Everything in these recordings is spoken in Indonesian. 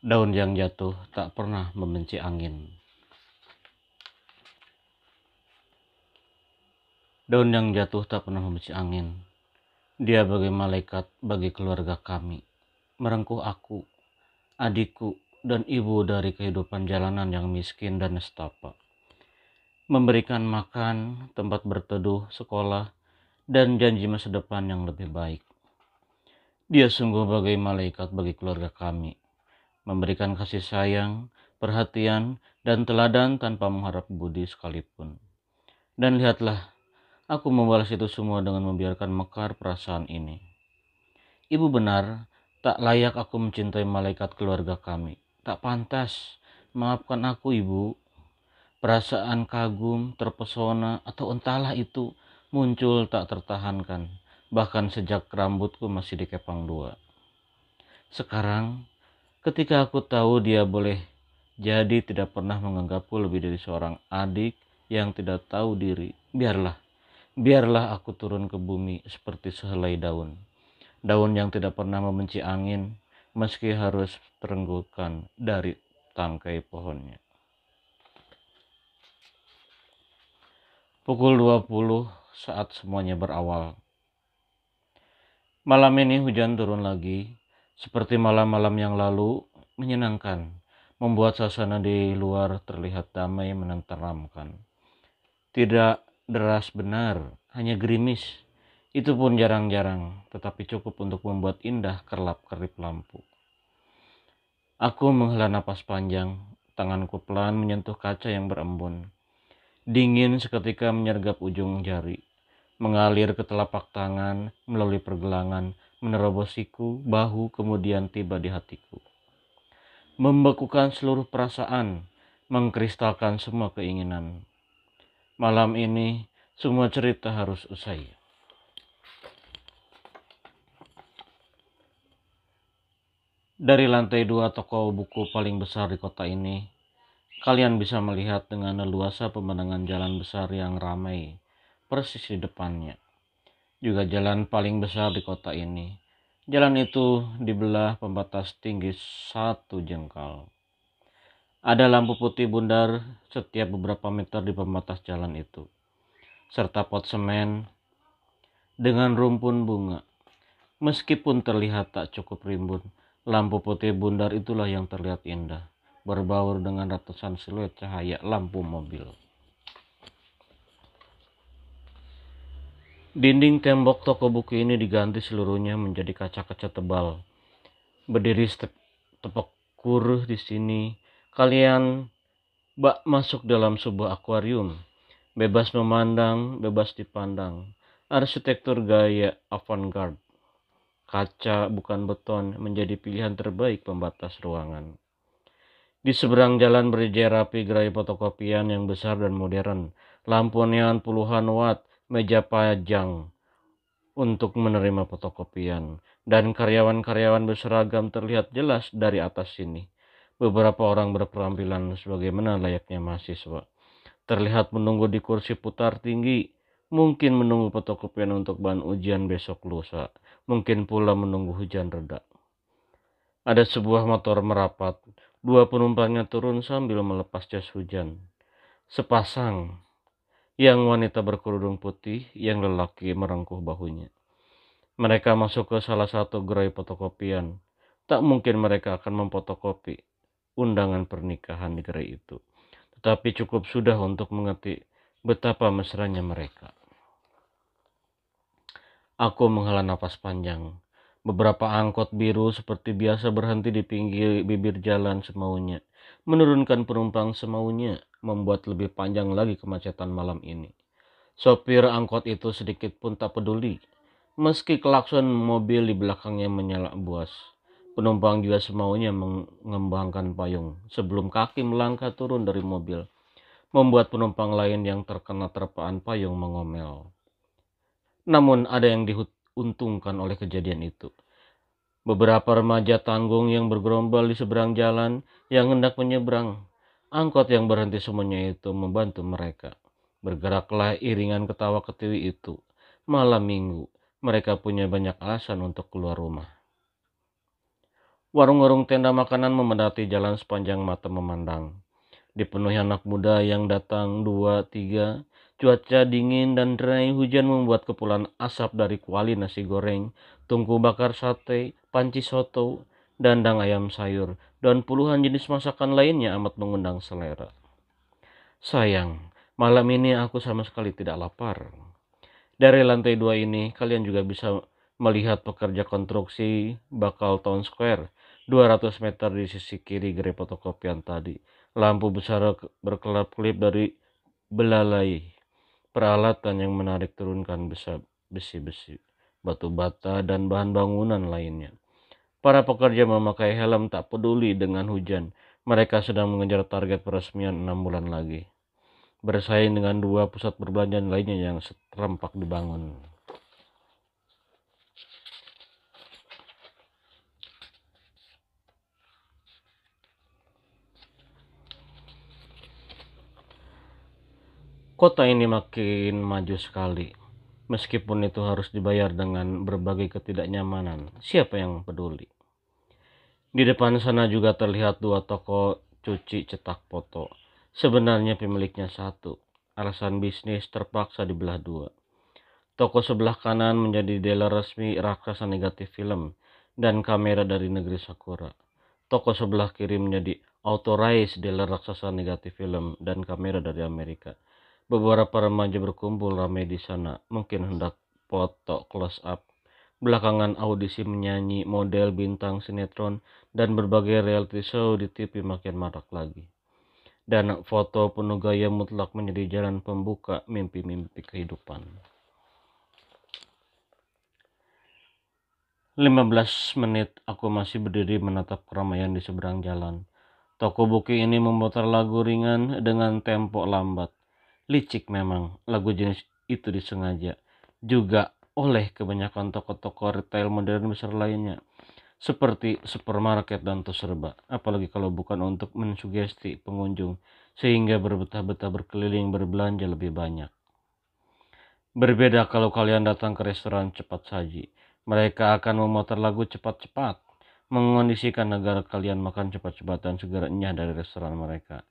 Daun yang jatuh tak pernah membenci angin. Daun yang jatuh tak pernah membenci angin. Dia bagai malaikat bagi keluarga kami, merengkuh aku, adikku, dan ibu dari kehidupan jalanan yang miskin dan nestapa. Memberikan makan, tempat berteduh, sekolah, dan janji masa depan yang lebih baik. Dia sungguh bagai malaikat bagi keluarga kami, memberikan kasih sayang, perhatian, dan teladan tanpa mengharap budi sekalipun. Dan lihatlah, aku membalas itu semua dengan membiarkan mekar perasaan ini. Ibu benar, tak layak aku mencintai malaikat keluarga kami. Tak pantas. Maafkan aku, Ibu. Perasaan kagum, terpesona, atau entahlah itu muncul tak tertahankan. Bahkan sejak rambutku masih dikepang dua. Sekarang, ketika aku tahu dia boleh jadi tidak pernah menganggapku lebih dari seorang adik yang tidak tahu diri, biarlah aku turun ke bumi seperti sehelai daun. Daun yang tidak pernah membenci angin, meski harus terenggukan dari tangkai pohonnya. Pukul 20 saat semuanya berawal. Malam ini hujan turun lagi, seperti malam-malam yang lalu, menyenangkan, membuat suasana di luar terlihat damai menenteramkan. Tidak deras benar, hanya gerimis. Itu pun jarang-jarang, tetapi cukup untuk membuat indah kerlap-kerip lampu. Aku menghela napas panjang, tanganku pelan menyentuh kaca yang berembun. Dingin seketika menyergap ujung jari, mengalir ke telapak tangan, melalui pergelangan, menerobos siku, bahu, kemudian tiba di hatiku. Membekukan seluruh perasaan, mengkristalkan semua keinginan. Malam ini, semua cerita harus usai. Dari lantai 2 toko buku paling besar di kota ini, kalian bisa melihat dengan leluasa pemandangan jalan besar yang ramai, persis di depannya. Juga jalan paling besar di kota ini. Jalan itu dibelah pembatas tinggi 1 jengkal. Ada lampu putih bundar setiap beberapa meter di pembatas jalan itu, serta pot semen dengan rumpun bunga. Meskipun terlihat tak cukup rimbun, lampu putih bundar itulah yang terlihat indah, berbaur dengan ratusan siluet cahaya lampu mobil. Dinding tembok toko buku ini diganti seluruhnya menjadi kaca-kaca tebal. Berdiri tepekur di sini, kalian bak masuk dalam sebuah akuarium. Bebas memandang, bebas dipandang. Arsitektur gaya avant-garde. Kaca bukan beton menjadi pilihan terbaik pembatas ruangan. Di seberang jalan berjejer rapi gerai fotokopian yang besar dan modern. Lampu neon puluhan watt, meja pajang untuk menerima fotokopian. Dan karyawan-karyawan berseragam terlihat jelas dari atas sini. Beberapa orang berpenampilan sebagaimana layaknya mahasiswa. Terlihat menunggu di kursi putar tinggi. Mungkin menunggu fotokopian untuk bahan ujian besok lusa. Mungkin pula menunggu hujan reda. Ada sebuah motor merapat. 2 penumpangnya turun sambil melepas jas hujan. Sepasang, yang wanita berkerudung putih, yang lelaki merengkuh bahunya. Mereka masuk ke salah satu gerai fotokopian. Tak mungkin mereka akan memfotokopi undangan pernikahan di gerai itu. Tetapi cukup sudah untuk mengerti betapa mesranya mereka. Aku menghela napas panjang. Beberapa angkot biru seperti biasa berhenti di pinggir bibir jalan semaunya. Menurunkan penumpang semaunya, membuat lebih panjang lagi kemacetan malam ini. Sopir angkot itu sedikit pun tak peduli. Meski klakson mobil di belakangnya menyala buas. Penumpang juga semaunya mengembangkan payung sebelum kaki melangkah turun dari mobil. Membuat penumpang lain yang terkena terpaan payung mengomel. Namun ada yang diuntungkan oleh kejadian itu. Beberapa remaja tanggung yang bergerombol di seberang jalan yang hendak menyeberang. Angkot yang berhenti semuanya itu membantu mereka. Bergeraklah iringan ketawa ketiwi itu. Malam minggu, mereka punya banyak alasan untuk keluar rumah. Warung-warung tenda makanan memadati jalan sepanjang mata memandang. Dipenuhi anak muda yang datang 2, 3. Cuaca dingin dan derai hujan membuat kepulan asap dari kuali nasi goreng, tungku bakar sate, panci soto, dandang ayam sayur, dan puluhan jenis masakan lainnya amat mengundang selera. Sayang, malam ini aku sama sekali tidak lapar. Dari lantai 2 ini, kalian juga bisa melihat pekerja konstruksi bakal Town Square, 200 meter di sisi kiri gerai fotokopian tadi. Lampu besar berkelap-kelip dari belalai peralatan yang menarik turunkan besi-besi, batu bata, dan bahan bangunan lainnya. Para pekerja memakai helm tak peduli dengan hujan. Mereka sedang mengejar target peresmian 6 bulan lagi, bersaing dengan 2 pusat perbelanjaan lainnya yang serempak dibangun. Kota ini makin maju sekali. Meskipun itu harus dibayar dengan berbagai ketidaknyamanan, siapa yang peduli? Di depan sana juga terlihat 2 toko cuci cetak foto. Sebenarnya pemiliknya satu. Alasan bisnis terpaksa dibelah 2. Toko sebelah kanan menjadi dealer resmi raksasa negatif film dan kamera dari negeri Sakura. Toko sebelah kiri menjadi authorized dealer raksasa negatif film dan kamera dari Amerika. Beberapa remaja berkumpul ramai di sana, mungkin hendak foto close up. Belakangan audisi menyanyi, model, bintang sinetron, dan berbagai reality show di TV makin marak lagi. Dan foto penuh gaya mutlak menjadi jalan pembuka mimpi-mimpi kehidupan. 15 menit aku masih berdiri menatap keramaian di seberang jalan. Toko buku ini memutar lagu ringan dengan tempo lambat. Licik memang, lagu jenis itu disengaja. Juga oleh kebanyakan toko-toko retail modern besar lainnya, seperti supermarket dan toko serba. Apalagi kalau bukan untuk mensugesti pengunjung, sehingga berbetah-betah berkeliling berbelanja lebih banyak. Berbeda kalau kalian datang ke restoran cepat saji. Mereka akan memutar lagu cepat-cepat, mengondisikan agar kalian makan cepat-cepat dan segera enyah dari restoran mereka.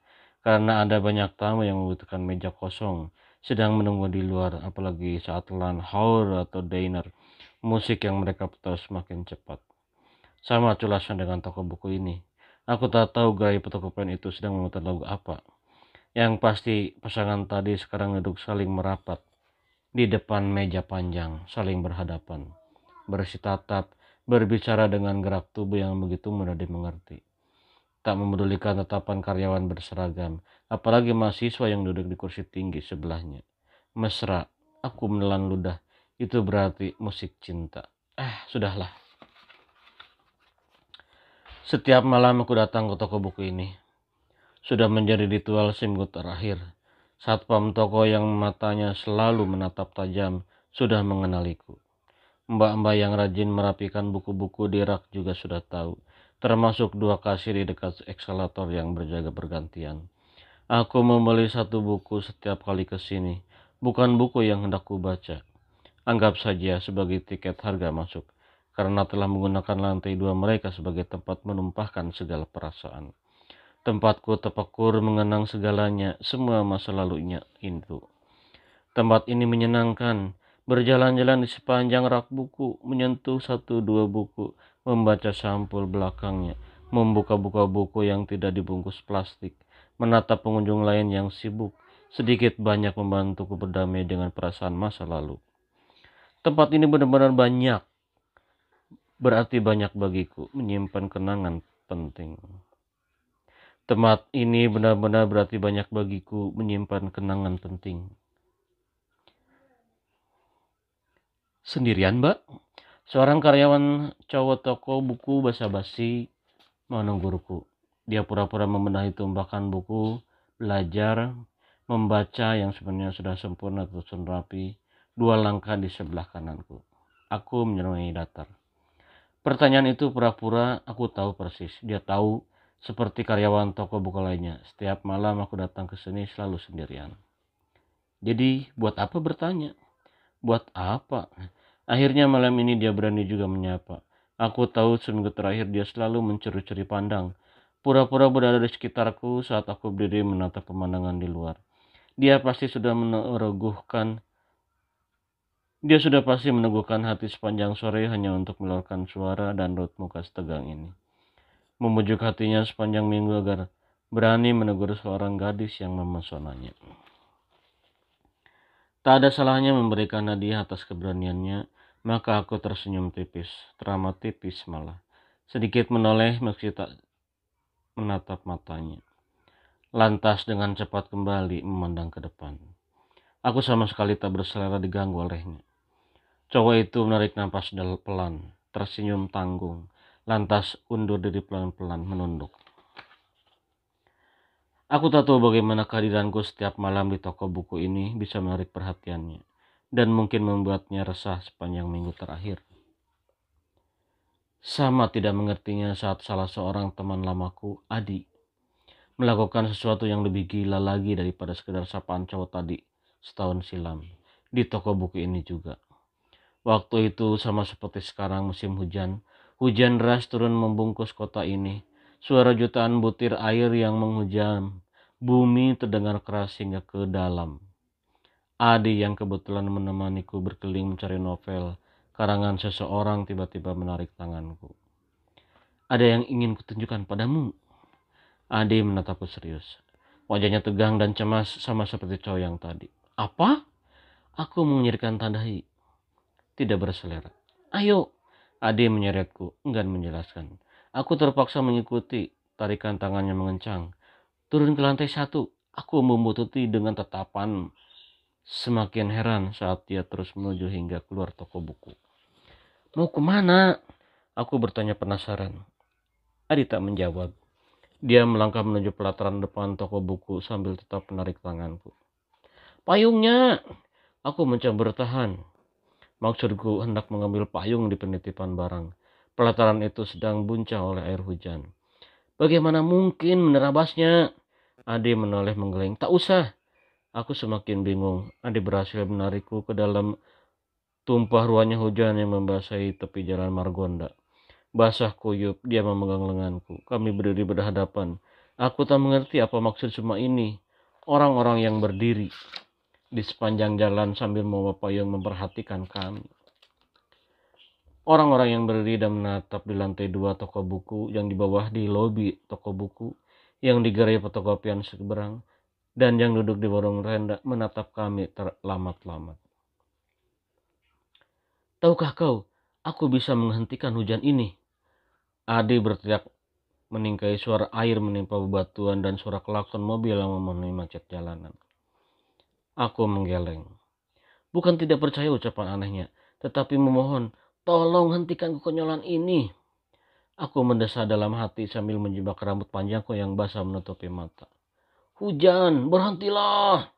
Karena ada banyak tamu yang membutuhkan meja kosong, sedang menunggu di luar, apalagi saat lunch hour atau dinner. Musik yang mereka putar semakin cepat. Sama culasnya dengan toko buku ini. Aku tak tahu gerai fotokopian itu sedang memutar lagu apa. Yang pasti pasangan tadi sekarang duduk saling merapat di depan meja panjang, saling berhadapan, bersitatap, berbicara dengan gerak tubuh yang begitu mudah dimengerti. Tak memedulikan tatapan karyawan berseragam, apalagi mahasiswa yang duduk di kursi tinggi sebelahnya. Mesra, aku menelan ludah, itu berarti musik cinta. Sudahlah. Setiap malam aku datang ke toko buku ini. Sudah menjadi ritual seminggu terakhir. Satpam toko yang matanya selalu menatap tajam sudah mengenaliku. Mbak-mbak yang rajin merapikan buku-buku di rak juga sudah tahu, termasuk 2 kasir di dekat eskalator yang berjaga bergantian. Aku membeli 1 buku setiap kali ke sini, bukan buku yang hendak kubaca. Anggap saja sebagai tiket harga masuk, karena telah menggunakan lantai 2 mereka sebagai tempat menumpahkan segala perasaan. Tempatku terpekur mengenang segalanya, semua masa lalunya itu. Tempat ini menyenangkan, berjalan-jalan di sepanjang rak buku, menyentuh 1-2 buku, membaca sampul belakangnya, membuka-buka buku yang tidak dibungkus plastik, menatap pengunjung lain yang sibuk, sedikit banyak membantuku berdamai dengan perasaan masa lalu. Tempat ini benar-benar berarti banyak bagiku, menyimpan kenangan penting. Tempat ini benar-benar berarti banyak bagiku, menyimpan kenangan penting. Sendirian, Mbak? Seorang karyawan cowok toko buku basa-basi menungguku. Dia pura-pura membenahi tumbakan buku, belajar, membaca yang sebenarnya sudah sempurna tersusun rapi, 2 langkah di sebelah kananku. Aku menyerupai datar. Pertanyaan itu pura-pura aku tahu persis. Dia tahu seperti karyawan toko buku lainnya. Setiap malam aku datang ke sini selalu sendirian. Jadi buat apa bertanya? Buat apa? Akhirnya malam ini dia berani juga menyapa. Aku tahu seminggu terakhir dia selalu mencuri-curi pandang, pura-pura berada di sekitarku saat aku berdiri menatap pemandangan di luar. Dia pasti sudah meneguhkan Dia sudah pasti meneguhkan hati sepanjang sore hanya untuk mengeluarkan suara dan raut muka setegang ini. Membujuk hatinya sepanjang minggu agar berani menegur seorang gadis yang memesonanya. Tak ada salahnya memberikan hadiah atas keberaniannya, maka aku tersenyum tipis, teramat tipis malah. Sedikit menoleh meski tak menatap matanya. Lantas dengan cepat kembali memandang ke depan. Aku sama sekali tak berselera diganggu olehnya. Cowok itu menarik napas pelan, tersenyum tanggung, lantas undur diri pelan-pelan menunduk. Aku tak tahu bagaimana kehadiranku setiap malam di toko buku ini bisa menarik perhatiannya, dan mungkin membuatnya resah sepanjang minggu terakhir. Sama tidak mengertinya saat salah seorang teman lamaku, Adi, melakukan sesuatu yang lebih gila lagi daripada sekedar sapaan cowok tadi setahun silam di toko buku ini juga. Waktu itu sama seperti sekarang musim hujan. Hujan deras turun membungkus kota ini. Suara jutaan butir air yang menghujam bumi terdengar keras hingga ke dalam. Adi yang kebetulan menemaniku berkeliling mencari novel karangan seseorang tiba-tiba menarik tanganku. Ada yang ingin kutunjukkan padamu. Adi menatapku serius. Wajahnya tegang dan cemas sama seperti cowok yang tadi. Apa? Aku mengirimkan tandai. Tidak berselera. Ayo, Ade menyeretku, enggan menjelaskan. Aku terpaksa mengikuti, tarikan tangannya mengencang. Turun ke lantai 1, aku membututi dengan tatapan. Semakin heran saat dia terus menuju hingga keluar toko buku. Mau kemana? Aku bertanya penasaran. Adi tak menjawab. Dia melangkah menuju pelataran depan toko buku sambil tetap menarik tanganku. Payungnya! Aku mencoba bertahan. Maksudku hendak mengambil payung di penitipan barang. Pelataran itu sedang buncah oleh air hujan. Bagaimana mungkin menerabasnya? Ade menoleh menggeleng. Tak usah. Aku semakin bingung. Ade berhasil menarikku ke dalam tumpah ruahnya hujan yang membasahi tepi jalan Margonda. Basah kuyup, dia memegang lenganku. Kami berdiri berhadapan. Aku tak mengerti apa maksud semua ini. Orang-orang yang berdiri di sepanjang jalan sambil membawa payung memperhatikan kami. Orang-orang yang berdiri dan menatap di lantai 2 toko buku, yang di bawah di lobi toko buku, yang di gerai fotokopian seberang, dan yang duduk di warung renda menatap kami terlamat-lamat. Tahukah kau, aku bisa menghentikan hujan ini? Adi berteriak meningkai suara air menimpa bebatuan dan suara klakson mobil yang memenuhi macet jalanan. Aku menggeleng. Bukan tidak percaya ucapan anehnya, tetapi memohon, tolong hentikan kekonyolan ini. Aku mendesah dalam hati sambil menjebak rambut panjangku yang basah menutupi mata. Hujan, berhentilah!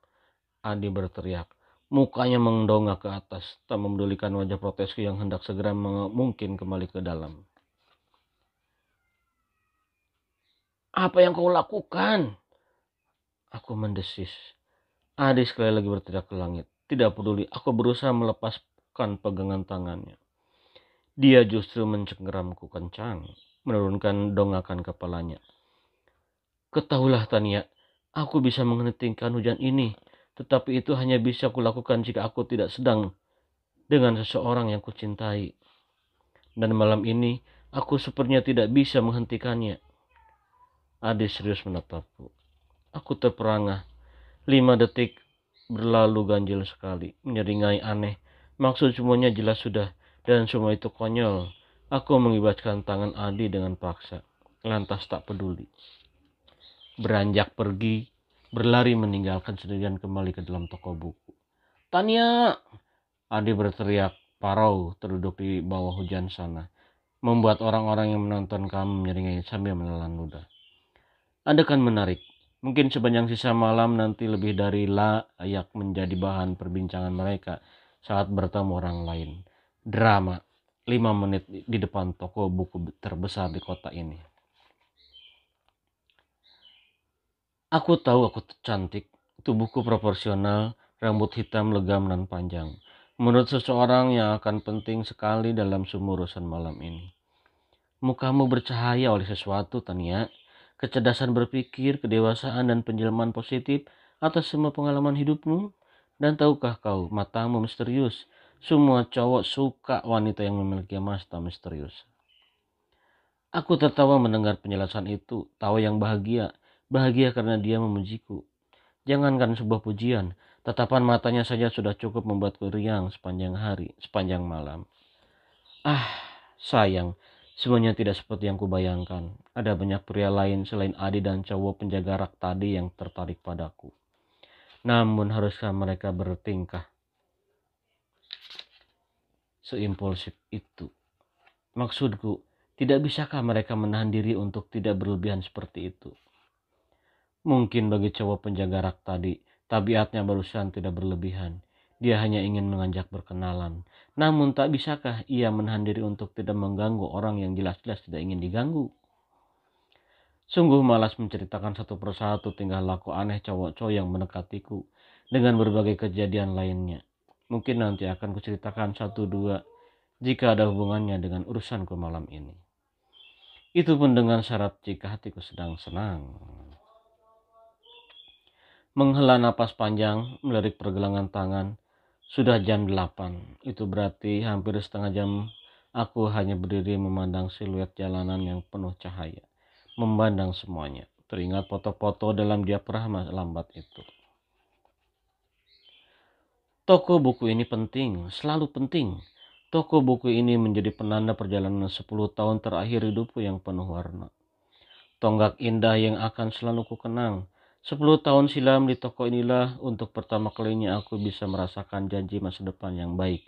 Adi berteriak. Mukanya mendongak ke atas, tak memedulikan wajah protesku yang hendak segera mungkin kembali ke dalam. Apa yang kau lakukan? Aku mendesis. Adi sekali lagi berteriak ke langit. Tidak peduli, aku berusaha melepaskan pegangan tangannya. Dia justru mencengkeramku kencang, menurunkan dongakan kepalanya. Ketahuilah Tania, aku bisa menghentikan hujan ini, tetapi itu hanya bisa kulakukan jika aku tidak sedang dengan seseorang yang kucintai. Dan malam ini, aku sepertinya tidak bisa menghentikannya. Adi serius menatapku. Aku terperangah. 5 detik berlalu ganjil sekali, menyeringai aneh. Maksud semuanya jelas sudah, dan semua itu konyol. Aku mengibatkan tangan Adi dengan paksa, lantas tak peduli. Beranjak pergi, berlari meninggalkan sendirian kembali ke dalam toko buku. Tania! Adi berteriak parau terduduk di bawah hujan sana, membuat orang-orang yang menonton kami menyeringai sambil menelan ludah. Anda kan menarik. Mungkin sepanjang sisa malam nanti lebih dari layak menjadi bahan perbincangan mereka saat bertemu orang lain. Drama 5 menit di depan toko buku terbesar di kota ini. Aku tahu aku cantik. Tubuhku proporsional, rambut hitam legam dan panjang. Menurut seseorang yang akan penting sekali dalam semua urusan malam ini. Mukamu bercahaya oleh sesuatu, Tania. Kecerdasan berpikir, kedewasaan, dan penjelmaan positif atas semua pengalaman hidupmu. Dan tahukah kau, matamu misterius. Semua cowok suka wanita yang memiliki mata misterius. Aku tertawa mendengar penjelasan itu, tawa yang bahagia. Bahagia karena dia memujiku. Jangankan sebuah pujian, tatapan matanya saja sudah cukup membuatku riang sepanjang hari, sepanjang malam. Ah, sayang, semuanya tidak seperti yang kubayangkan. Ada banyak pria lain selain Adi dan cowok penjaga rak tadi yang tertarik padaku. Namun haruskah mereka bertingkah seimpulsif itu? Maksudku, tidak bisakah mereka menahan diri untuk tidak berlebihan seperti itu? Mungkin bagi cowok penjaga rak tadi, tabiatnya barusan tidak berlebihan. Dia hanya ingin mengajak berkenalan. Namun tak bisakah ia menahan diri untuk tidak mengganggu orang yang jelas-jelas tidak ingin diganggu? Sungguh malas menceritakan satu persatu tingkah laku aneh cowok-cowok yang mendekatiku dengan berbagai kejadian lainnya. Mungkin nanti akan kuceritakan satu dua jika ada hubungannya dengan urusanku malam ini. Itu pun dengan syarat jika hatiku sedang senang. Menghela napas panjang, melirik pergelangan tangan. Sudah jam 8. Itu berarti hampir setengah jam aku hanya berdiri memandang siluet jalanan yang penuh cahaya. Memandang semuanya. Teringat foto-foto dalam diaporama lambat itu. Toko buku ini penting, selalu penting. Toko buku ini menjadi penanda perjalanan 10 tahun terakhir hidupku yang penuh warna. Tonggak indah yang akan selalu kukenang. 10 tahun silam di toko inilah untuk pertama kalinya aku bisa merasakan janji masa depan yang baik.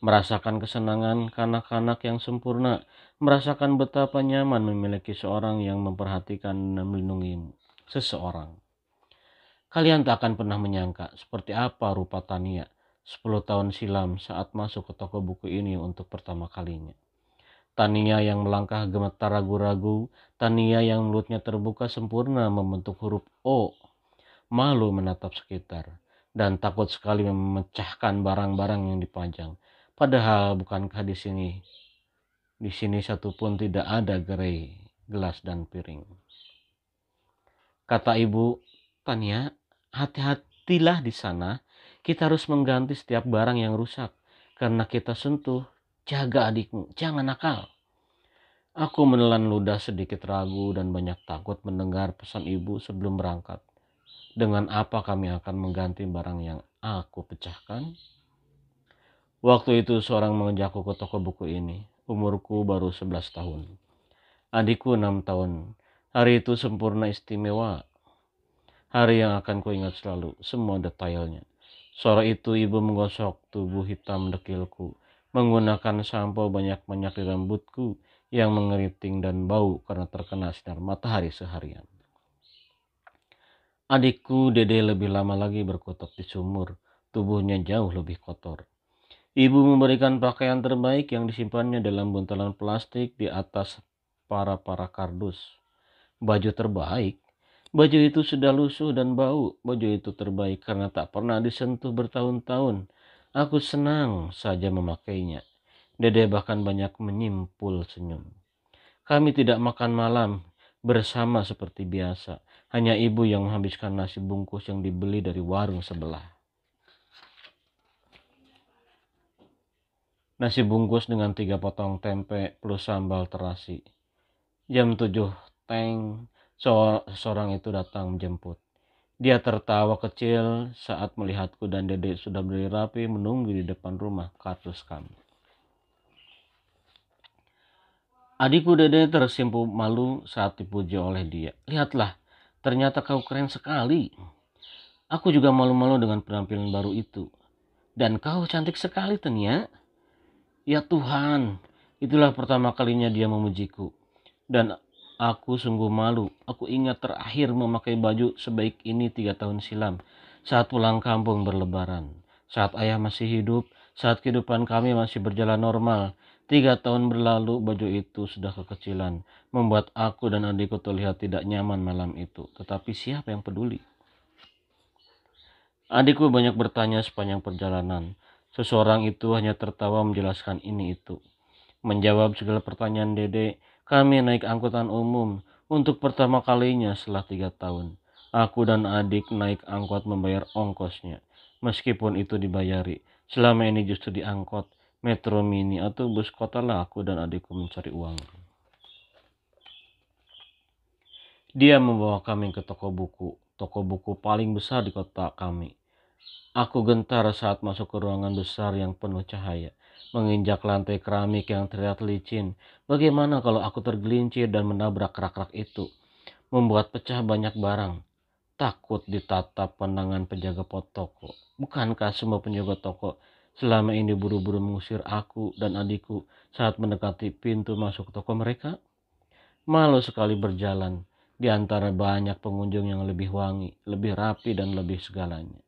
Merasakan kesenangan kanak-kanak yang sempurna. Merasakan betapa nyaman memiliki seorang yang memperhatikan dan melindungi seseorang. Kalian tak akan pernah menyangka seperti apa rupa Tania 10 tahun silam saat masuk ke toko buku ini untuk pertama kalinya. Tania yang melangkah gemetar ragu-ragu, Tania yang mulutnya terbuka sempurna membentuk huruf O, malu menatap sekitar, dan takut sekali memecahkan barang-barang yang dipajang. Padahal bukankah di sini satupun tidak ada gerai, gelas dan piring. Kata ibu, Tania, hati-hatilah di sana. Kita harus mengganti setiap barang yang rusak karena kita sentuh. Jaga adikmu, jangan nakal. Aku menelan ludah sedikit ragu dan banyak takut mendengar pesan ibu sebelum berangkat. Dengan apa kami akan mengganti barang yang aku pecahkan? Waktu itu seorang mengejakku ke toko buku ini. Umurku baru 11 tahun. Adikku 6 tahun. Hari itu sempurna istimewa. Hari yang akan kuingat selalu, semua detailnya. Sore itu ibu menggosok tubuh hitam dekilku, menggunakan sampo banyak-banyak di rambutku yang mengeriting dan bau karena terkena sinar matahari seharian. Adikku Dede lebih lama lagi berkutat di sumur, tubuhnya jauh lebih kotor. Ibu memberikan pakaian terbaik yang disimpannya dalam buntalan plastik di atas para kardus. Baju terbaik. Baju itu sudah lusuh dan bau. Baju itu terbaik karena tak pernah disentuh bertahun-tahun. Aku senang saja memakainya. Dede bahkan banyak menyimpul senyum. Kami tidak makan malam bersama seperti biasa. Hanya ibu yang menghabiskan nasi bungkus yang dibeli dari warung sebelah. Nasi bungkus dengan 3 potong tempe plus sambal terasi. Jam 7 teng, seorang itu datang menjemput. Dia tertawa kecil saat melihatku dan Dede sudah berdiri rapi menunggu di depan rumah kardus kami. Adikku Dede tersimpul malu saat dipuji oleh dia. Lihatlah, ternyata kau keren sekali. Aku juga malu-malu dengan penampilan baru itu. Dan kau cantik sekali, Tania. Ya Tuhan, itulah pertama kalinya dia memujiku. Dan aku sungguh malu. Aku ingat terakhir memakai baju sebaik ini 3 tahun silam. Saat pulang kampung berlebaran. Saat ayah masih hidup. Saat kehidupan kami masih berjalan normal. 3 tahun berlalu baju itu sudah kekecilan. Membuat aku dan adikku terlihat tidak nyaman malam itu. Tetapi siapa yang peduli? Adikku banyak bertanya sepanjang perjalanan. Seseorang itu hanya tertawa menjelaskan ini itu. Menjawab segala pertanyaan Dede, Kami naik angkutan umum untuk pertama kalinya setelah 3 tahun. Aku dan adik naik angkot membayar ongkosnya. Meskipun itu dibayari, selama ini justru di angkot, metro mini atau bus kota lah aku dan adikku mencari uang. Dia membawa kami ke toko buku paling besar di kota kami. Aku gentar saat masuk ke ruangan besar yang penuh cahaya, menginjak lantai keramik yang terlihat licin. Bagaimana kalau aku tergelincir dan menabrak rak-rak itu, membuat pecah banyak barang? Takut ditatap pandangan penjaga toko. Bukankah semua penjaga toko selama ini buru-buru mengusir aku dan adikku saat mendekati pintu masuk toko mereka? Malu sekali berjalan di antara banyak pengunjung yang lebih wangi, lebih rapi, dan lebih segalanya.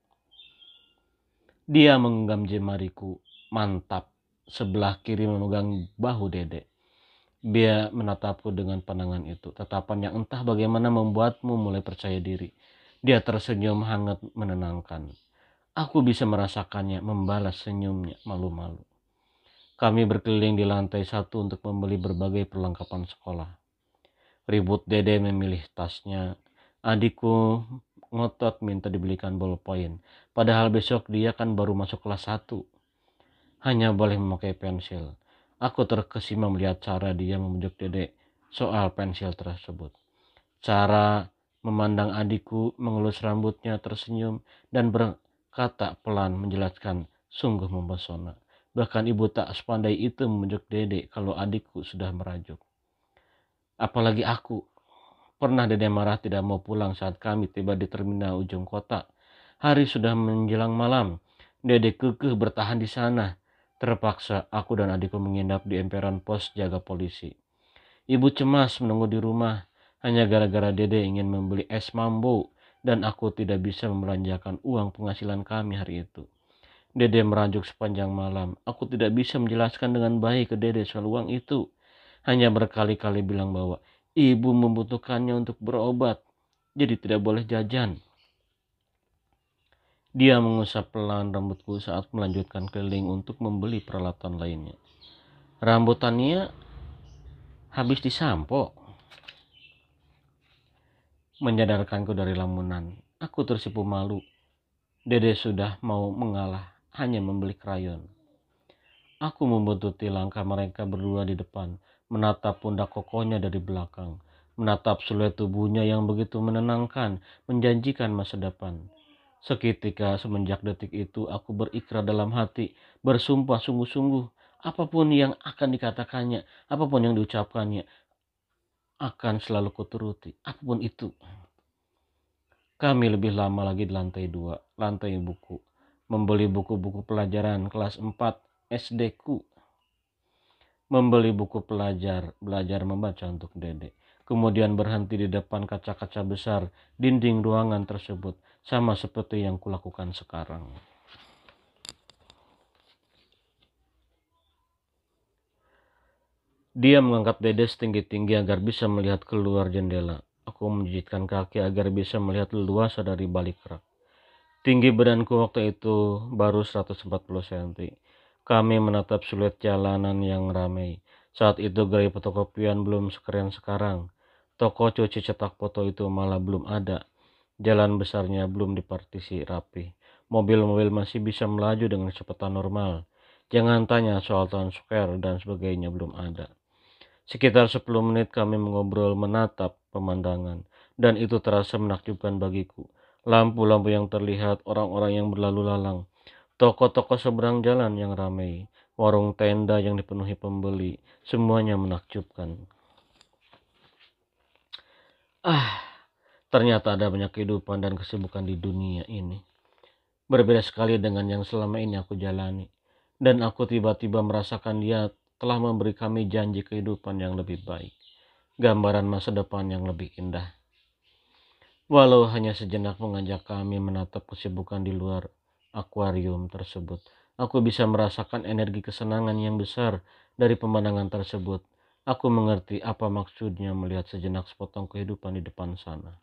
Dia menggenggam jemariku, mantap. Sebelah kiri memegang bahu Dede. Dia menatapku dengan pandangan itu, tatapan yang entah bagaimana membuatmu mulai percaya diri. Dia tersenyum hangat menenangkan. Aku bisa merasakannya membalas senyumnya malu-malu. Kami berkeliling di lantai 1 untuk membeli berbagai perlengkapan sekolah. Ribut Dede memilih tasnya. Adikku ngotot minta dibelikan ballpoint. Padahal besok dia kan baru masuk kelas 1. Hanya boleh memakai pensil. Aku terkesima melihat cara dia membujuk Dede soal pensil tersebut. Cara memandang adikku, mengelus rambutnya, tersenyum, dan berkata pelan menjelaskan, sungguh mempesona. Bahkan ibu tak sepandai itu membujuk Dede kalau adikku sudah merajuk. Apalagi aku. Pernah Dede marah tidak mau pulang saat kami tiba di terminal ujung kota. Hari sudah menjelang malam. Dede kekeh bertahan di sana. Terpaksa aku dan adikku menginap di emperan pos jaga polisi. Ibu cemas menunggu di rumah. Hanya gara-gara Dede ingin membeli es mambo dan aku tidak bisa membelanjakan uang penghasilan kami hari itu. Dede merajuk sepanjang malam. Aku tidak bisa menjelaskan dengan baik ke Dede soal uang itu. Hanya berkali-kali bilang bahwa ibu membutuhkannya untuk berobat, jadi tidak boleh jajan. Dia mengusap pelan rambutku saat melanjutkan keliling untuk membeli peralatan lainnya. Rambutannya habis disampo. Menyadarkanku dari lamunan. Aku tersipu malu. Dede sudah mau mengalah, hanya membeli krayon. Aku membuntuti langkah mereka berdua di depan, menatap pundak kokohnya dari belakang, menatap siluet tubuhnya yang begitu menenangkan, menjanjikan masa depan. Seketika semenjak detik itu aku berikrar dalam hati, bersumpah sungguh-sungguh, apapun yang akan dikatakannya, apapun yang diucapkannya, akan selalu kuturuti, apapun itu. Kami lebih lama lagi di lantai 2, lantai buku, membeli buku-buku pelajaran kelas 4 SD ku. Membeli buku belajar membaca untuk Dede. Kemudian berhenti di depan kaca-kaca besar dinding ruangan tersebut, sama seperti yang kulakukan sekarang. Dia mengangkat Dede setinggi-tinggi agar bisa melihat keluar jendela. Aku menjijitkan kaki agar bisa melihat leluasa dari balik rak. Tinggi badanku waktu itu baru 140 cm. Kami menatap siluet jalanan yang ramai. Saat itu gerai fotokopian belum sekeren sekarang. Toko cuci cetak foto itu malah belum ada. Jalan besarnya belum dipartisi rapi. Mobil-mobil masih bisa melaju dengan kecepatan normal. Jangan tanya soal Town Square dan sebagainya, belum ada. Sekitar 10 menit kami mengobrol menatap pemandangan. Dan itu terasa menakjubkan bagiku. Lampu-lampu yang terlihat, orang-orang yang berlalu lalang, toko-toko seberang jalan yang ramai, warung tenda yang dipenuhi pembeli, semuanya menakjubkan. Ternyata ada banyak kehidupan dan kesibukan di dunia ini. Berbeda sekali dengan yang selama ini aku jalani. Dan aku tiba-tiba merasakan dia telah memberi kami janji kehidupan yang lebih baik. Gambaran masa depan yang lebih indah. Walau hanya sejenak mengajak kami menatap kesibukan di luar akuarium tersebut, aku bisa merasakan energi kesenangan yang besar dari pemandangan tersebut. Aku mengerti apa maksudnya melihat sejenak sepotong kehidupan di depan sana.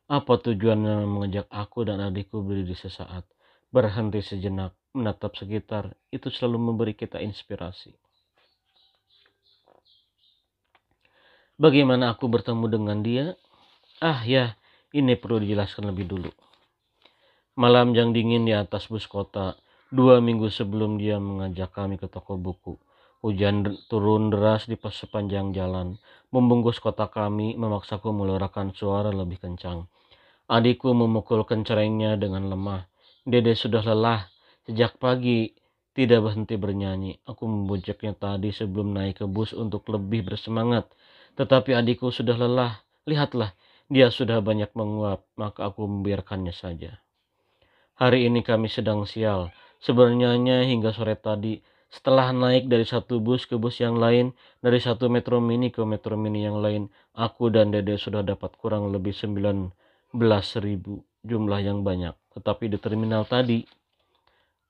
Apa tujuannya mengajak aku dan adikku berdiri sesaat, berhenti sejenak, menatap sekitar, itu selalu memberi kita inspirasi. Bagaimana aku bertemu dengan dia? Ah ya, ini perlu dijelaskan lebih dulu. Malam yang dingin di atas bus kota, 2 minggu sebelum dia mengajak kami ke toko buku. Hujan turun deras di sepanjang jalan, membungkus kota kami, memaksaku mengeluarkan suara lebih kencang. Adikku memukul kencerengnya dengan lemah. Dede sudah lelah. Sejak pagi tidak berhenti bernyanyi. Aku membujaknya tadi sebelum naik ke bus untuk lebih bersemangat. Tetapi adikku sudah lelah. Lihatlah, dia sudah banyak menguap. Maka aku membiarkannya saja. Hari ini kami sedang sial. Sebenarnya hingga sore tadi, setelah naik dari satu bus ke bus yang lain, dari satu metro mini ke metro mini yang lain, aku dan Dede sudah dapat kurang lebih 19.000, jumlah yang banyak. Tetapi di terminal tadi,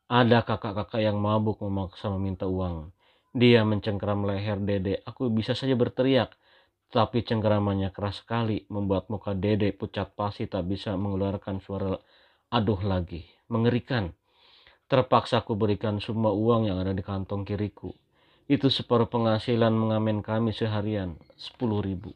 ada kakak-kakak yang mabuk memaksa meminta uang. Dia mencengkeram leher Dede. Aku bisa saja berteriak, tapi cengkeramannya keras sekali, membuat muka Dede pucat pasi, tak bisa mengeluarkan suara aduh lagi. Mengerikan. Terpaksa aku berikan semua uang yang ada di kantong kiriku. Itu separuh penghasilan mengamen kami seharian, 10.000.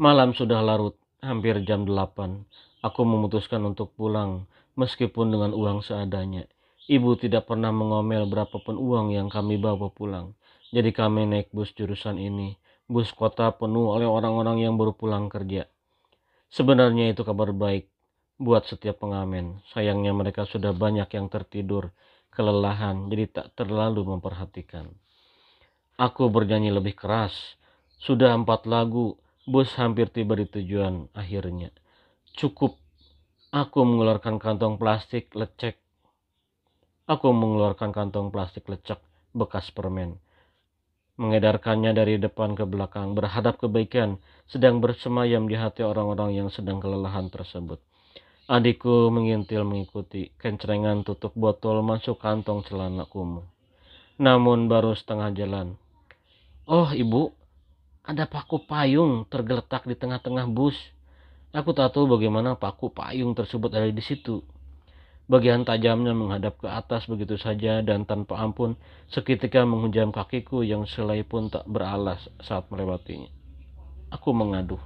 Malam sudah larut, hampir jam 8. Aku memutuskan untuk pulang, meskipun dengan uang seadanya. Ibu tidak pernah mengomel berapapun uang yang kami bawa pulang. Jadi kami naik bus jurusan ini. Bus kota penuh oleh orang-orang yang baru pulang kerja. Sebenarnya itu kabar baik buat setiap pengamen. Sayangnya mereka sudah banyak yang tertidur, kelelahan, jadi tak terlalu memperhatikan. Aku bernyanyi lebih keras. Sudah 4 lagu, bus hampir tiba di tujuan akhirnya. Cukup, aku mengeluarkan kantong plastik lecek. Aku mengeluarkan kantong plastik lecek bekas permen. Mengedarkannya dari depan ke belakang, berhadap kebaikan, sedang bersemayam di hati orang-orang yang sedang kelelahan tersebut. Adikku mengintil mengikuti, kencengan tutup botol masuk kantong celana kumuh. Namun baru setengah jalan. Oh ibu, ada paku payung tergeletak di tengah-tengah bus. Aku tak tahu bagaimana paku payung tersebut ada di situ. Bagian tajamnya menghadap ke atas begitu saja dan tanpa ampun seketika menghujam kakiku yang selai pun tak beralas saat melewatinya. Aku mengaduh.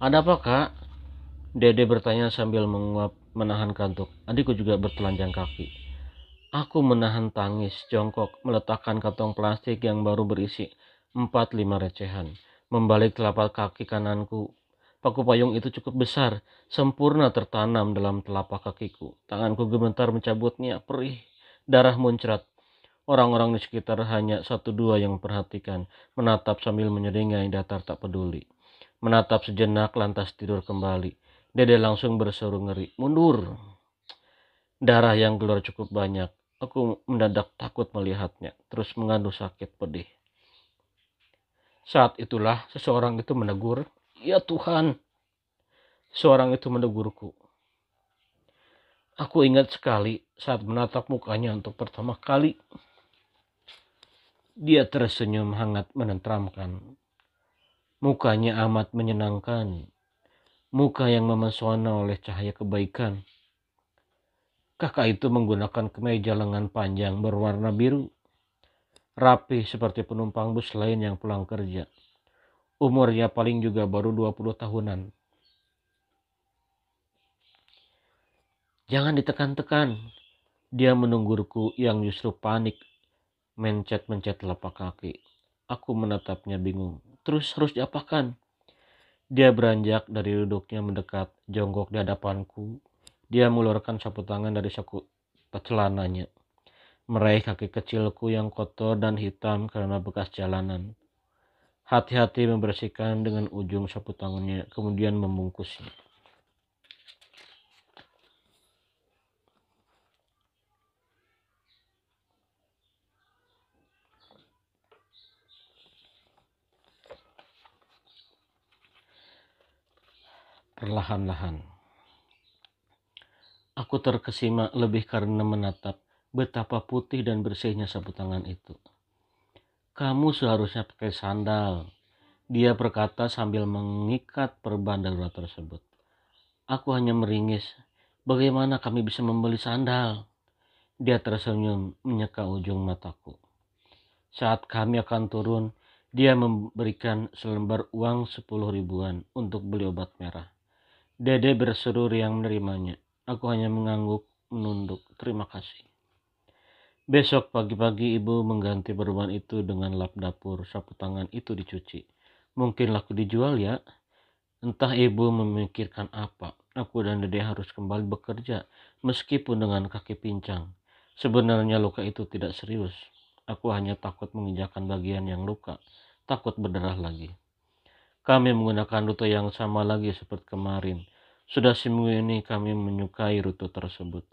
Ada apa kak? Dede bertanya sambil menguap menahan kantuk. Adikku juga bertelanjang kaki. Aku menahan tangis, jongkok, meletakkan kantong plastik yang baru berisi 4-5 recehan. Membalik telapak kaki kananku. Paku payung itu cukup besar, sempurna tertanam dalam telapak kakiku. Tanganku gemetar mencabutnya, perih, darah muncrat. Orang-orang di sekitar hanya 1-2 yang memperhatikan, menatap sambil menyeringai datar tak peduli. Menatap sejenak lantas tidur kembali. Dede langsung berseru ngeri, mundur. Darah yang keluar cukup banyak. Aku mendadak takut melihatnya, terus mengaduh sakit pedih. Saat itulah seseorang itu menegur, ya Tuhan. Seorang itu menegurku. Aku ingat sekali saat menatap mukanya untuk pertama kali. Dia tersenyum hangat menenteramkan. Mukanya amat menyenangkan. Muka yang memesona oleh cahaya kebaikan. Kakak itu menggunakan kemeja lengan panjang berwarna biru. Rapi seperti penumpang bus lain yang pulang kerja. Umurnya paling juga baru 20 tahunan. Jangan ditekan-tekan. Dia menunggurku yang justru panik mencet-mencet telapak kaki. Aku menatapnya bingung. Terus harus diapakan? Dia beranjak dari duduknya mendekat, jongkok di hadapanku. Dia mengeluarkan sapu tangan dari saku celananya, meraih kaki kecilku yang kotor dan hitam karena bekas jalanan. Hati-hati membersihkan dengan ujung sapu tangannya, kemudian membungkusnya. Perlahan-lahan, aku terkesima lebih karena menatap betapa putih dan bersihnya sapu tangan itu. Kamu seharusnya pakai sandal, dia berkata sambil mengikat perban darurat tersebut. Aku hanya meringis. Bagaimana kami bisa membeli sandal? Dia tersenyum menyeka ujung mataku. Saat kami akan turun, dia memberikan selembar uang 10 ribuan untuk beli obat merah. Dede berseru riang menerimanya. Aku hanya mengangguk, menunduk. Terima kasih. Besok pagi-pagi ibu mengganti perban itu dengan lap dapur, sapu tangan itu dicuci. Mungkin laku dijual ya? Entah ibu memikirkan apa. Aku dan Dede harus kembali bekerja, meskipun dengan kaki pincang. Sebenarnya luka itu tidak serius. Aku hanya takut menginjakan bagian yang luka, takut berdarah lagi. Kami menggunakan rute yang sama lagi seperti kemarin. Sudah seminggu ini kami menyukai rute tersebut.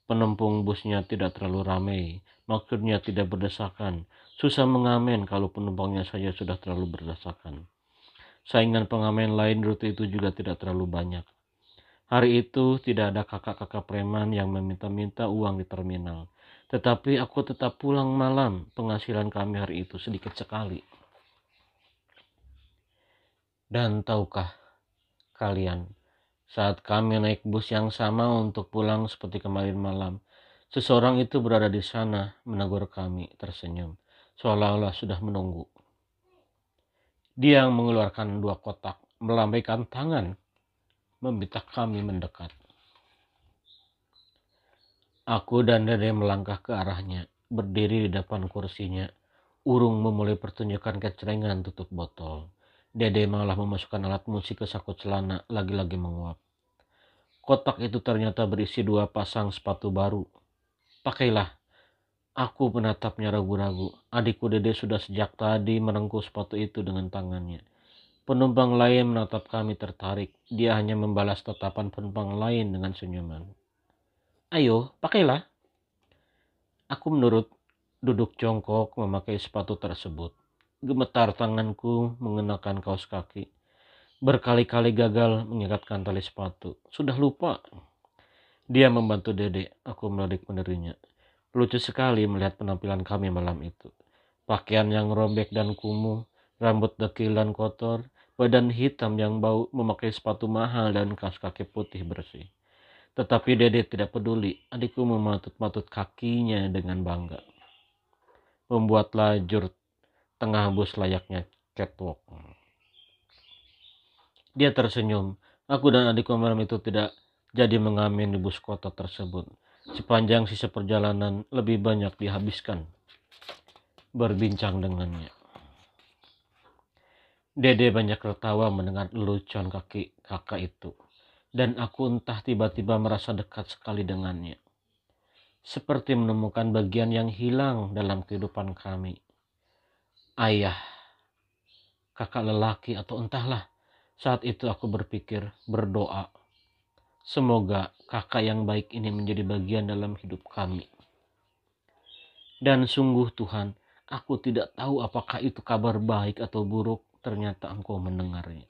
Penumpang busnya tidak terlalu ramai, maksudnya tidak berdesakan. Susah mengamen kalau penumpangnya saja sudah terlalu berdesakan. Saingan pengamen lain rute itu juga tidak terlalu banyak. Hari itu tidak ada kakak-kakak preman yang meminta-minta uang di terminal. Tetapi aku tetap pulang malam. Penghasilan kami hari itu sedikit sekali. Dan tahukah kalian, saat kami naik bus yang sama untuk pulang seperti kemarin malam, seseorang itu berada di sana menegur kami tersenyum, seolah-olah sudah menunggu. Dia mengeluarkan 2 kotak, melambaikan tangan, meminta kami mendekat. Aku dan Dede melangkah ke arahnya, berdiri di depan kursinya. Urung memulai pertunjukan kecerengan tutup botol. Dede malah memasukkan alat musik ke saku celana, lagi-lagi menguap. Kotak itu ternyata berisi 2 pasang sepatu baru. Pakailah. Aku menatapnya ragu-ragu. Adikku Dede sudah sejak tadi merengkuh sepatu itu dengan tangannya. Penumpang lain menatap kami tertarik. Dia hanya membalas tatapan penumpang lain dengan senyuman. Ayo, pakailah. Aku menurut, duduk jongkok memakai sepatu tersebut. Gemetar tanganku mengenakan kaos kaki. Berkali-kali gagal mengikatkan tali sepatu. Sudah lupa. Dia membantu Dede. Aku melirik menerinya. Lucu sekali melihat penampilan kami malam itu. Pakaian yang robek dan kumuh, rambut dekil dan kotor, badan hitam yang bau, memakai sepatu mahal dan kaos kaki putih bersih. Tetapi Dede tidak peduli. Adikku mematut-matut kakinya dengan bangga. Membuat lajur tengah bus layaknya catwalk. Dia tersenyum. Aku dan adikku malam itu tidak jadi mengamen di bus kota tersebut. Sepanjang sisa perjalanan lebih banyak dihabiskan berbincang dengannya. Dede banyak tertawa mendengar lelucon kakak itu. Dan aku entah tiba-tiba merasa dekat sekali dengannya. Seperti menemukan bagian yang hilang dalam kehidupan kami. Ayah, kakak lelaki atau entahlah. Saat itu aku berpikir, berdoa. Semoga kakak yang baik ini menjadi bagian dalam hidup kami. Dan sungguh Tuhan, aku tidak tahu apakah itu kabar baik atau buruk. Ternyata engkau mendengarnya.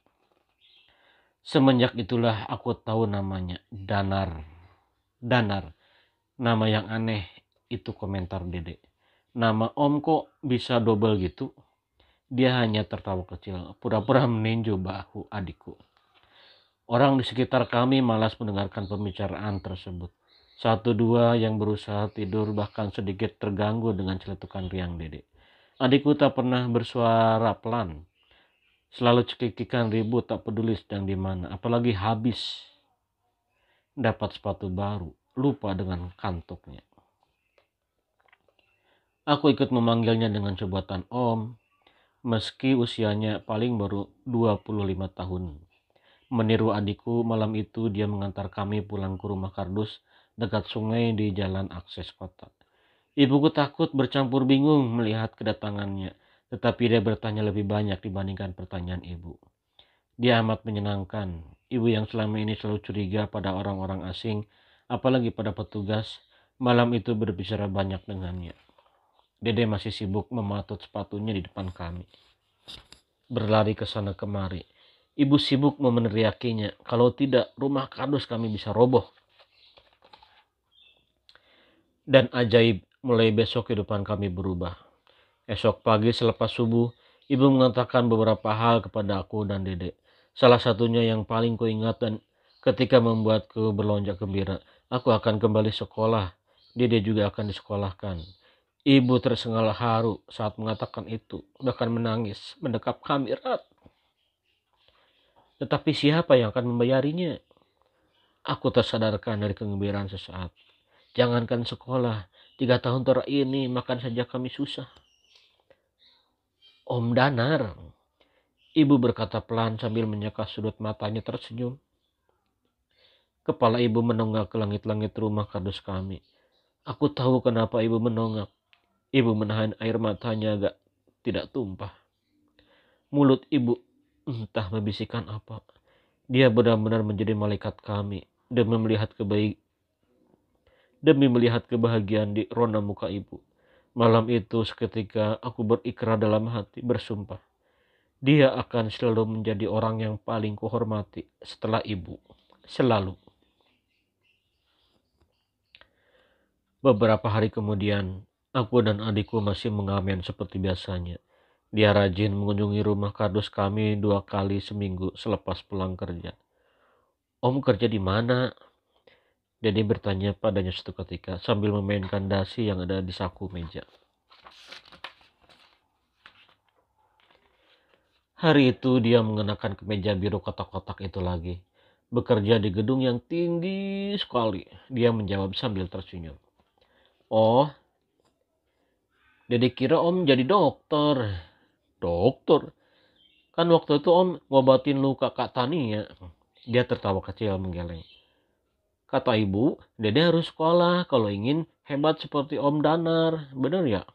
Semenjak itulah aku tahu namanya, Danar. Danar, nama yang aneh, itu komentar Dede. Nama om kok bisa double gitu? Dia hanya tertawa kecil, pura-pura meninju bahu adikku. Orang di sekitar kami malas mendengarkan pembicaraan tersebut. 1-2 yang berusaha tidur bahkan sedikit terganggu dengan celetukan riang Dede. Adikku tak pernah bersuara pelan. Selalu cekikikan ribut tak peduli sedang di mana. Apalagi habis dapat sepatu baru. Lupa dengan kantoknya. Aku ikut memanggilnya dengan sebutan om. Meski usianya paling baru 25 tahun. Meniru adikku, malam itu dia mengantar kami pulang ke rumah kardus dekat sungai di jalan akses kota. Ibuku takut bercampur bingung melihat kedatangannya, tetapi dia bertanya lebih banyak dibandingkan pertanyaan ibu. Dia amat menyenangkan. Ibu yang selama ini selalu curiga pada orang-orang asing, apalagi pada petugas, malam itu berbicara banyak dengannya. Dede masih sibuk mematut sepatunya di depan kami. Berlari ke sana kemari. Ibu sibuk meneriakinya, kalau tidak rumah kardus kami bisa roboh. Dan ajaib, mulai besok kehidupan kami berubah. Esok pagi selepas subuh, ibu mengatakan beberapa hal kepada aku dan Dede. Salah satunya yang paling kuingat dan ketika membuatku berlonjak gembira. Aku akan kembali sekolah. Dede juga akan disekolahkan. Ibu tersengal haru saat mengatakan itu, bahkan menangis, mendekap kami erat. Tetapi siapa yang akan membayarinya? Aku tersadarkan dari kegembiraan sesaat. Jangankan sekolah, 3 tahun terakhir ini makan saja kami susah. Om Danar, ibu berkata pelan sambil menyeka sudut matanya tersenyum. Kepala ibu menonggak ke langit-langit rumah kardus kami. Aku tahu kenapa ibu menonggak. Ibu menahan air matanya agak tidak tumpah. Mulut ibu entah membisikkan apa. Dia benar-benar menjadi malaikat kami demi melihat kebahagiaan di rona muka ibu. Malam itu seketika aku berikrar dalam hati, bersumpah. Dia akan selalu menjadi orang yang paling kuhormati setelah ibu. Selalu. Beberapa hari kemudian, aku dan adikku masih mengamen seperti biasanya. Dia rajin mengunjungi rumah kardus kami 2 kali seminggu selepas pulang kerja. Om kerja di mana? Dede bertanya padanya suatu ketika sambil memainkan dasi yang ada di saku meja. Hari itu dia mengenakan kemeja biru kotak-kotak itu lagi. Bekerja di gedung yang tinggi sekali. Dia menjawab sambil tersenyum. Oh, Dede kira om jadi dokter. Dokter? Kan waktu itu om ngobatin luka Kak Tania. Dia tertawa kecil menggeleng. Kata ibu, Dede harus sekolah kalau ingin hebat seperti Om Danar. Benar ya?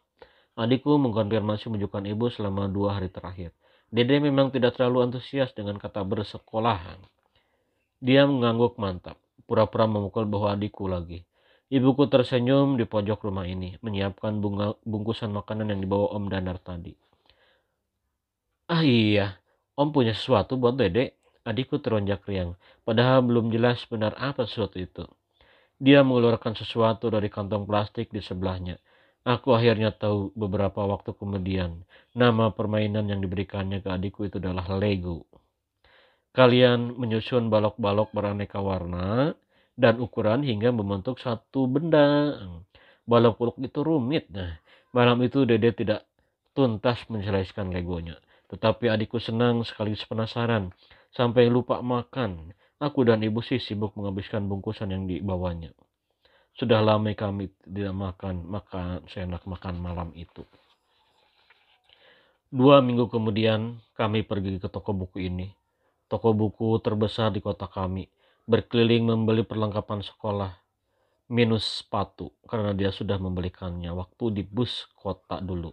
Adikku mengkonfirmasi menunjukkan ibu selama 2 hari terakhir. Dede memang tidak terlalu antusias dengan kata bersekolahan. Dia mengangguk mantap, pura-pura memukul bahu adikku lagi. Ibuku tersenyum di pojok rumah ini, menyiapkan bungkusan makanan yang dibawa Om Danar tadi. Ah iya, Om punya sesuatu buat Dede. Adikku teronjak riang, padahal belum jelas benar apa sesuatu itu. Dia mengeluarkan sesuatu dari kantong plastik di sebelahnya. Aku akhirnya tahu beberapa waktu kemudian, nama permainan yang diberikannya ke adikku itu adalah Lego. Kalian menyusun balok-balok beraneka warna dan ukuran hingga membentuk satu benda. Balok-balok itu rumit. Nah, malam itu Dede tidak tuntas menyelesaikan Legonya. Tetapi adikku senang sekaligus penasaran. Sampai lupa makan. Aku dan ibu sih sibuk menghabiskan bungkusan yang dibawanya. Sudah lama kami tidak makan seenak makan malam itu. 2 minggu kemudian kami pergi ke toko buku ini. Toko buku terbesar di kota kami. Berkeliling membeli perlengkapan sekolah. Minus sepatu karena dia sudah membelikannya waktu di bus kota dulu.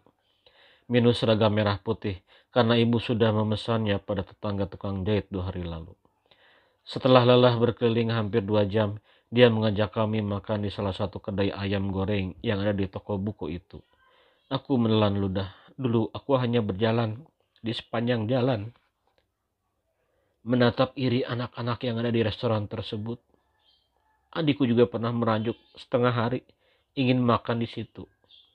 Minus seragam merah putih karena ibu sudah memesannya pada tetangga tukang jahit 2 hari lalu. Setelah lelah berkeliling hampir 2 jam, dia mengajak kami makan di salah satu kedai ayam goreng yang ada di toko buku itu. Aku menelan ludah. Dulu aku hanya berjalan di sepanjang jalan, menatap iri anak-anak yang ada di restoran tersebut. Adikku juga pernah merajuk setengah hari ingin makan di situ.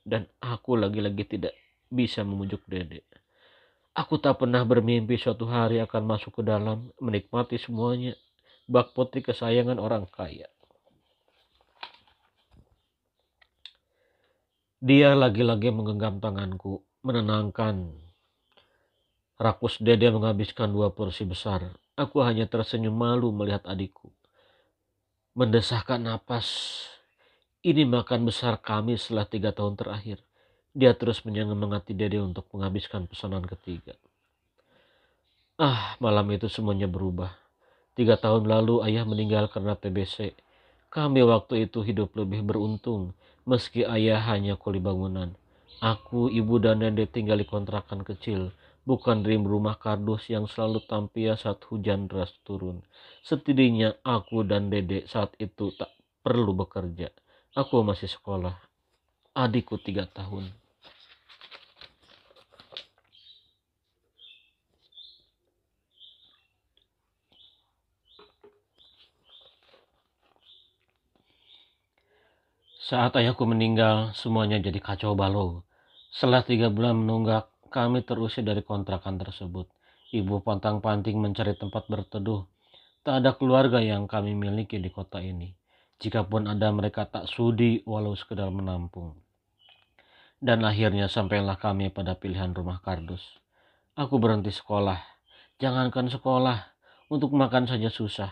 Dan aku lagi-lagi tidak bisa memujuk Dede. Aku tak pernah bermimpi suatu hari akan masuk ke dalam, menikmati semuanya. Bak putih kesayangan orang kaya. Dia lagi-lagi menggenggam tanganku, menenangkan. Rakus Dede menghabiskan 2 porsi besar. Aku hanya tersenyum malu melihat adikku. Mendesahkan napas. Ini makan besar kami setelah 3 tahun terakhir. Dia terus menyemangati Dede untuk menghabiskan pesanan ketiga. Malam itu semuanya berubah. 3 tahun lalu ayah meninggal karena TBC. Kami waktu itu hidup lebih beruntung, meski ayah hanya kuli bangunan. Aku, ibu, dan Dede tinggal di kontrakan kecil, bukan di rumah kardus yang selalu tampil saat hujan deras turun. Setidaknya aku dan Dede saat itu tak perlu bekerja. Aku masih sekolah. Adikku 3 tahun. Saat ayahku meninggal, semuanya jadi kacau balau. Setelah 3 bulan menunggak, kami terusir dari kontrakan tersebut. Ibu pantang-panting mencari tempat berteduh. Tak ada keluarga yang kami miliki di kota ini. Jikapun ada, mereka tak sudi walau sekedar menampung. Dan akhirnya sampailah kami pada pilihan rumah kardus. Aku berhenti sekolah. Jangankan sekolah, untuk makan saja susah.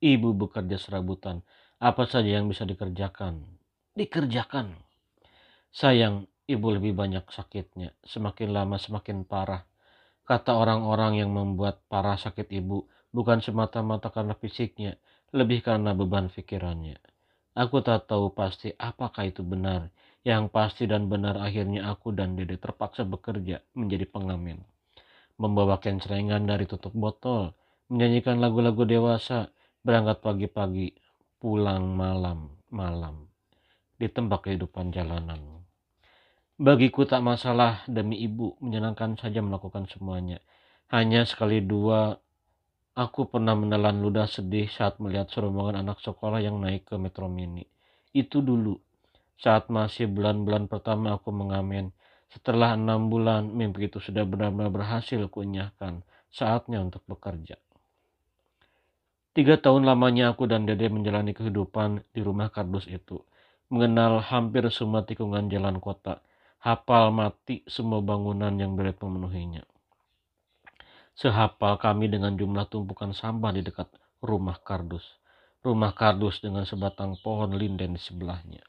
Ibu bekerja serabutan. Apa saja yang bisa dikerjakan, dikerjakan. Sayang, ibu lebih banyak sakitnya. Semakin lama semakin parah. Kata orang-orang yang membuat parah sakit ibu bukan semata-mata karena fisiknya, lebih karena beban pikirannya. Aku tak tahu pasti apakah itu benar. Yang pasti dan benar akhirnya aku dan Dede terpaksa bekerja menjadi pengamen. Membawakan celengan dari tutup botol, menyanyikan lagu-lagu dewasa, berangkat pagi-pagi, pulang malam-malam, di tempat kehidupan jalanan. Bagiku tak masalah, demi ibu menyenangkan saja melakukan semuanya. Hanya sekali dua aku pernah menelan ludah sedih saat melihat serombongan anak sekolah yang naik ke Metro Mini. Itu dulu, saat masih bulan-bulan pertama aku mengamen. Setelah 6 bulan, mimpi itu sudah benar-benar berhasil kunyahkan. Saatnya untuk bekerja. 3 tahun lamanya aku dan Dede menjalani kehidupan di rumah kardus itu. Mengenal hampir semua tikungan jalan kota. Hafal mati semua bangunan yang berat memenuhinya. Sehafal kami dengan jumlah tumpukan sampah di dekat rumah kardus. Rumah kardus dengan sebatang pohon linden di sebelahnya.